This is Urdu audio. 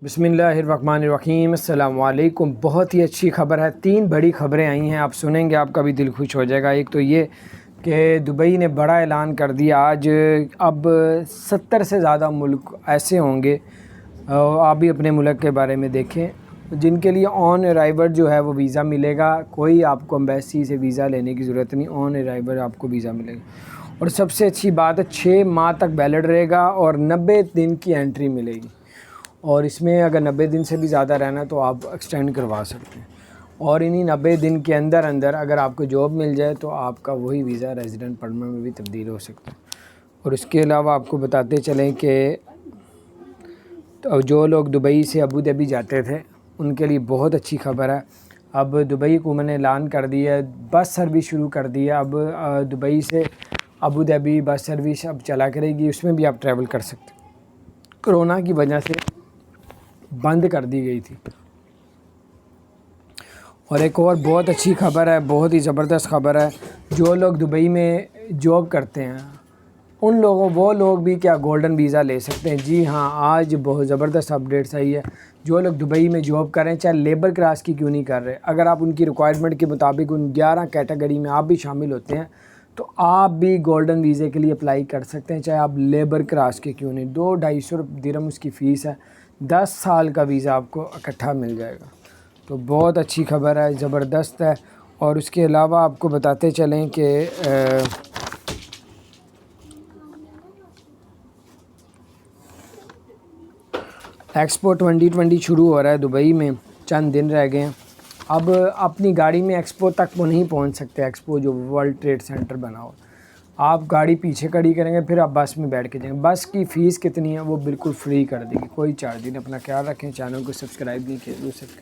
بسم اللہ الرحمن الرحیم۔ السلام علیکم۔ بہت ہی اچھی خبر ہے، 3 بڑی خبریں آئی ہیں، آپ سنیں گے آپ کا بھی دل خوش ہو جائے گا۔ ایک تو یہ کہ دبئی نے بڑا اعلان کر دیا آج، اب 70 سے زیادہ ملک ایسے ہوں گے، آپ بھی اپنے ملک کے بارے میں دیکھیں، جن کے لیے آن ارائیول جو ہے وہ ویزا ملے گا۔ کوئی آپ کو ایمبیسی سے ویزا لینے کی ضرورت نہیں، آن ارائیول آپ کو ویزا ملے گا۔ اور سب سے اچھی بات ہے 6 ماہ تک ویلڈ رہے گا اور 90 دن کی انٹری ملے گی، اور اس میں اگر 90 دن سے بھی زیادہ رہنا تو آپ ایکسٹینڈ کروا سکتے ہیں، اور انہی 90 دن کے اندر اگر آپ کو جاب مل جائے تو آپ کا وہی ویزا ریزیڈنٹ پرمنٹ میں بھی تبدیل ہو سکتا ہے۔ اور اس کے علاوہ آپ کو بتاتے چلیں کہ جو لوگ دبئی سے ابوظہبی جاتے تھے ان کے لیے بہت اچھی خبر ہے، اب دبئی حکومت نے اعلان کر دیا ہے، بس سروس شروع کر دی ہے، اب دبئی سے ابوظہبی بس سروس اب چلا کرے گی، اس میں بھی آپ ٹریول کر سکتے ہیں۔ کرونا کی وجہ سے بند کر دی گئی تھی۔ اور ایک اور بہت اچھی خبر ہے، بہت ہی زبردست خبر ہے، جو لوگ دبئی میں جاب کرتے ہیں وہ لوگ بھی کیا گولڈن ویزا لے سکتے ہیں۔ جی ہاں، آج بہت زبردست اپڈیٹس آئی ہے۔ جو لوگ دبئی میں جاب کر رہے ہیں، چاہے لیبر کلاس کی کیوں نہیں کر رہے، اگر آپ ان کی ریکوائرمنٹ کے مطابق ان 11 کیٹیگری میں آپ بھی شامل ہوتے ہیں تو آپ بھی گولڈن ویزے کے لیے اپلائی کر سکتے ہیں، چاہے آپ لیبر کلاس کے کیوں نہیں۔ 200-250 درہم اس کی فیس ہے، 10 سال کا ویزا آپ کو اکٹھا مل جائے گا۔ تو بہت اچھی خبر ہے، زبردست ہے۔ اور اس کے علاوہ آپ کو بتاتے چلیں کہ ایکسپو 2020 شروع ہو رہا ہے دبئی میں، چند دن رہ گئے ہیں۔ اب اپنی گاڑی میں ایکسپو تک وہ نہیں پہنچ سکتے، ایکسپو جو ورلڈ ٹریڈ سینٹر بنا ہو، آپ گاڑی پیچھے کھڑی کریں گے، پھر آپ بس میں بیٹھ کے جائیں گے۔ بس کی فیس کتنی ہے وہ بالکل فری کر دے گی، کوئی چارج نہیں۔ اپنا خیال رکھیں، چینل کو سبسکرائب نہیں کیا تو سبسکرائب